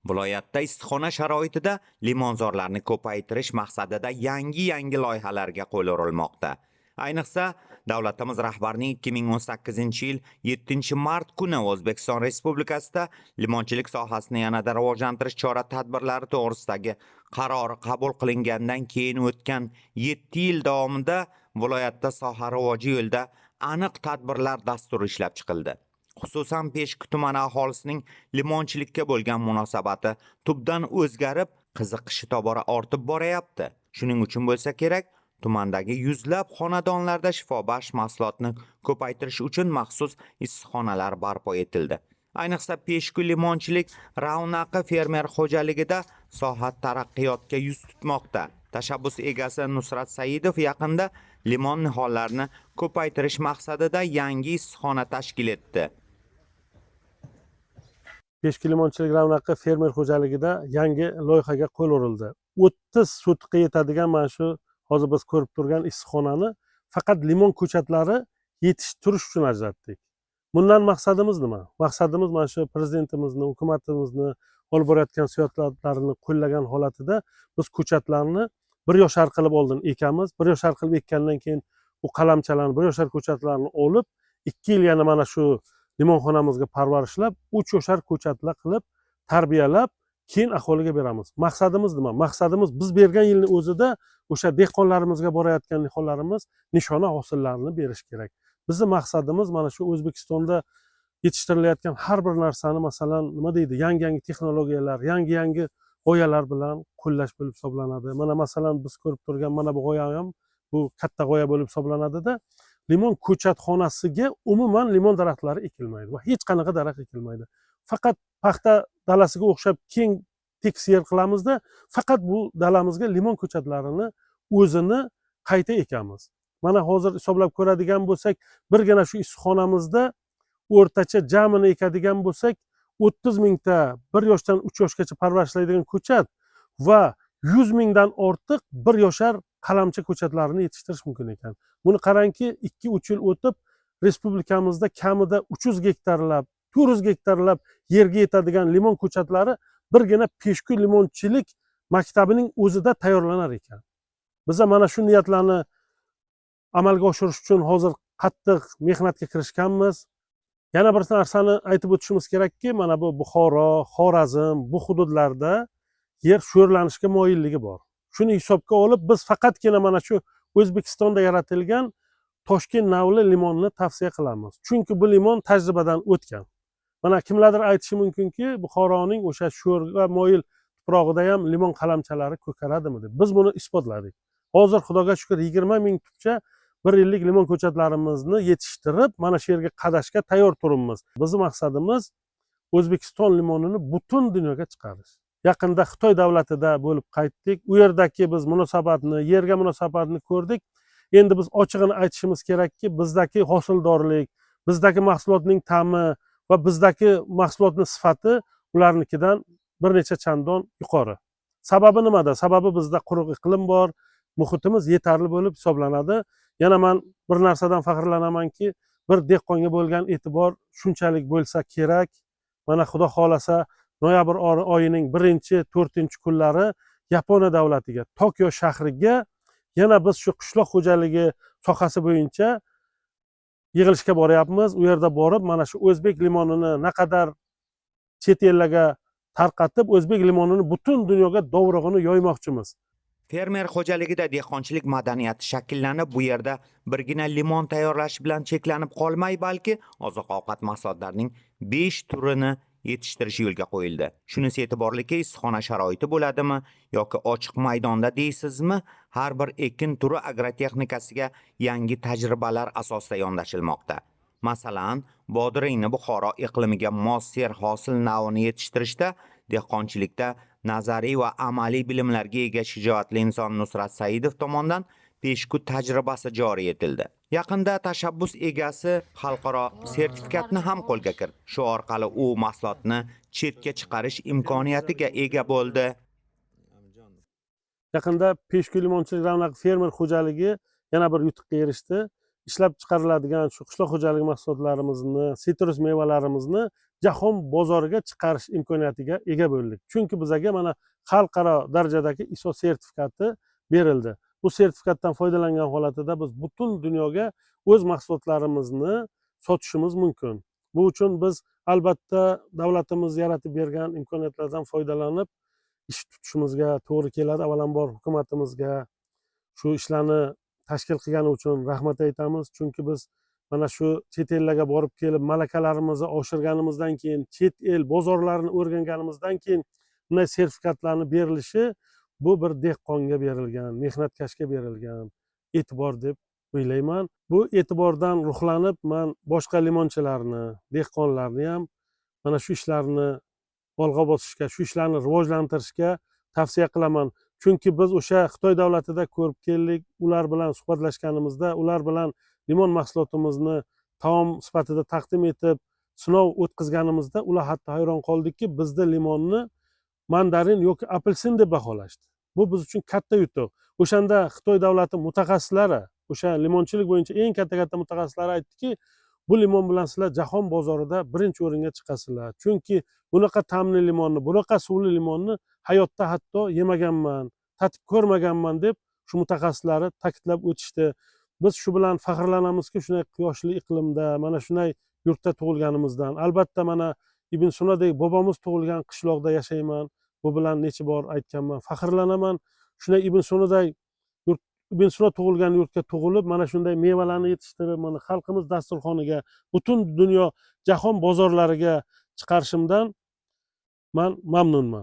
Viloyatda issiqxona sharoitida limonzorlarni ko'paytirish maqsadida yangi loyihalarga qo'l urilmoqda. Ayniqsa, davlatimiz rahbarining 2018-yil 7-mart kuni O'zbekiston Respublikasida limonchilik sohasini yanada rivojlantirish chora-tadbirlari to'g'risidagi qarori qabul qilingandan keyin o'tgan 7 yil davomida viloyatda soha rivoji yo'lida aniq tadbirlar dasturi ishlab chiqildi. Xususan Peshku tumani aholisining limonchilikka bo'lgan munosabati tubdan o'zgarib, qiziqishi tobora ortib boryapti. Shuning uchun bo'lsa kerak, tumandagi yuzlab xonadonlarda shifobaxsh mahsulotni ko'paytirish uchun maxsus issiqxonalar barpo etildi. Ayniqsa Peshku limonchilik ravnaqi fermer xo'jaligida soha taraqqiyotga yuz tutmoqda. Tashabbus egasi Nusrat Saidov yaqinda limon nihollarini ko'paytirish maqsadida yangi issiqxona tashkil etdi. Peshku limonchilik ravnaqi fermer xo'jaligida yangi loyihaga qo'l urildi. 30 sutqa yetadigan mana shu hozir biz ko'rib turgan issiqxonani faqat limon ko'chatlari yetishtirish uchun ajratdik. Bundan maqsadimiz nima? Maqsadimiz mana shu prezidentimizni, hukumatimizni olib borayotgan siyosatlarini qo'llagan holatida biz ko'chatlarni bir yoshar qilib oldin ekamiz. Bir yoshar qilib ekkandan keyin u qalamchalarni, bir yoshar ko'chatlarni olib, 2 yil yana mana shu limonxonamizga parvarishlab, 3 yoshar ko'chatlar qilib, tarbiyalab, keyin aholiga beramiz. Maqsadimiz nima? Maqsadimiz biz bergan yilning o'zida o'sha dehqonlarimizga borayotgan niholarimiz nishona hosillarni berish kerak. Bizning maqsadimiz mana shu O'zbekistonda yetishtirilayotgan har bir narsani, masalan, nima deydi, yangi texnologiyalar, yangi g'oyalar bilan qo'llash bo'lib hisoblanadi. Mana masalan biz ko'rib turgan mana bu g'oya ham bu katta g'oya bo'lib hisoblanadi-da. Limon ko'chatxonasiga umuman limon daraxtlari ekilmaydi va hech qanaqa daraxt ekilmaydi. Faqat paxta dalasiga o'xshab keng tekis yer qilamizda, faqat bu dalamizga limon ko'chatlarini o'zini qayta ekamiz. Mana hozir hisoblab ko'radigan bo'lsak, birgina shu issiqxonamizda o'rtacha jamini ekadigan bo'lsak, 30 mingta 1 yoshdan 3 yoshgacha parvarishlaydigan ko'chat va 100 mingdan ortiq 1 yoshar qalamcha ko'chatlarini yetishtirish mumkin ekan. Buni qarangki, 2-3 yil o'tib respublikamizda kamida 300 gektarlab, 400 gektarlab yerga yetadigan limon ko'chatlari birgina Peshku limonchilik maktabining o'zida tayyorlanar ekan. Biz mana shu niyatlarni amalga oshirish uchun hozir qattiq mehnatga kirishganmiz. Yana bir narsani aytib o'tishimiz kerakki, mana bu Buxoro, Xorazm, bu hududlarda yer sho'rlanishga moyilligi bor. Shuni hisobga olib, biz faqatgina mana shu O'zbekistonda yaratilgan Toshkent navli limonni tavsiya qilamiz. Chunki bu limon tajribadan o'tgan. Mana kimlardir aytishi mumkinki, Buxoroning o'sha sho'rga moyil tuprog'ida ham limon qalamchalari ko'karadimi deb. Biz buni isbotladik. Hozir Xudoga shukr 20 ming tupcha 1 yillik limon ko'chatlarimizni yetishtirib, mana shu yerga qadashga tayyor turibmiz. Bizning maqsadimiz O'zbekiston limonini butun dunyoga chiqarish. Yaqinda Xitoy davlatida bo'lib qaytdik. U yerdagi biz munosabatni, yerga munosabatni ko'rdik. Endi biz ochig'ini aytishimiz kerakki, bizdagi hosildorlik, bizdagi mahsulotning ta'mi va bizdagi mahsulotning sifati ularnikidan bir necha chandon yuqori. Sababi nimada? Sababi bizda quruq iqlim bor, muhitimiz yetarli bo'lib hisoblanadi. Yana men bir narsadan faxrlanamanki, bir dehqonga bo'lgan e'tibor shunchalik bo'lsa kerak. Mana Xudo xolasa noyabr oyining 1-4 kunlari Yaponiya davlatiga, Tokio shahriga yana biz shu qishloq xo'jaligi sohasi bo'yicha yig'ilishga boryapmiz. U yerda borib, mana shu o'zbek limonini naqadar chet ellarga tarqatib, o'zbek limonini butun dunyoga dovrug'ini yoymoqchimiz. Fermer xo'jaligida dehqonchilik madaniyati shakllanib, bu yerda birgina limon tayyorlash bilan cheklanib qolmay, balki oziq-ovqat mahsulotlarining 5 turini yetishtirish yo'lga qo'yildi. Shunisi e'tiborliki, issiqxona sharoiti bo'ladimi yoki ochiq maydonda deysizmi, har bir ekin turi agrotexnikasiga yangi tajribalar asosida yondashilmoqda. Masalan, bodringni Buxoro iqlimiga mos serhosil navini yetishtirishda dehqonchilikda nazariy va amaliy bilimlarga ega shijoatli inson Nusrat Saidov tomonidan Peshku tajribasi joriy etildi. Yaqinda tashabbus egasi xalqaro sertifikatni ham qo'lga kiritdi. Shu orqali u mahsulotni chetga chiqarish imkoniyatiga ega bo'ldi. Yaqinda Peshku limonchilik ravnaqi fermer xo'jaligi yana bir yutuqqa erishdi. Ishlab chiqariladigan shu qishloq xo'jaligi mahsulotlarimizni, sitrus mevalarimizni jahon bozoriga chiqarish imkoniyatiga ega bo'ldik. Chunki bizga mana xalqaro darajadagi ISO sertifikati berildi. Bu sertifikatdan foydalangan holatida biz butun dunyoga o'z mahsulotlarimizni sotishimiz mumkin. Bu uchun biz albatta davlatimiz yaratib bergan imkoniyatlardan foydalanib ish tutishimizga to'g'ri keladi. Avvalambor hukumatimizga shu ishlarni tashkil qilgani uchun rahmat aytamiz. Chunki biz mana shu chet ellarga borib kelib malakalarimizni oshirganimizdan keyin, chet el bozorlarini o'rganganimizdan keyin bunday sertifikatlarni berilishi bu bir dehqonga berilgan, mehnatkashga berilgan e'tibor deb o'ylayman. Bu e'tibordan ruhlanib, men boshqa limonchilarni, dehqonlarni ham mana shu ishlarni olg'a bosishga, shu ishlarni rivojlantirishga tavsiya qilaman. Chunki biz o'sha Xitoy davlatida ko'rib keldik, ular bilan suhbatlashganimizda, ular bilan limon mahsulotimizni taom sifatida taqdim etib, sinov o'tkazganimizda ular hatto hayron qoldikki, bizda limonni mandarin yoki apelsin deb baholashdi. Bu biz uchun katta yutuq. O'shanda Xitoy davlati mutaxassislari, o'sha limonchilik bo'yicha eng katta mutaxassislari aytdiki, bu limon bilan sizlar jahon bozorida birinchi o'ringa chiqasizlar. Chunki bunaqa ta'mli limonni, bunaqa suvli limonni hayotda hatto yemaganman, tatib ko'rmaganman deb shu mutaxassislari ta'kidlab o'tishdi. Biz shu bilan faxrlanamizki, shunday quyoshli iqlimda, mana shunday yurtda tug'ilganimizdan. Albatta mana Ibn Sunodek bobomiz tug'ilgan qishloqda yashayman. Bu bilan necha bor aytganman, faxrlanaman. Shunday Ibn Suno tug'ilgan yurtga tug'ilib, mana shunday mevalarni yetishtirib, mana xalqimiz dasturxoniga, butun dunyo jahon bozorlariga chiqarishimdan men mamnunman.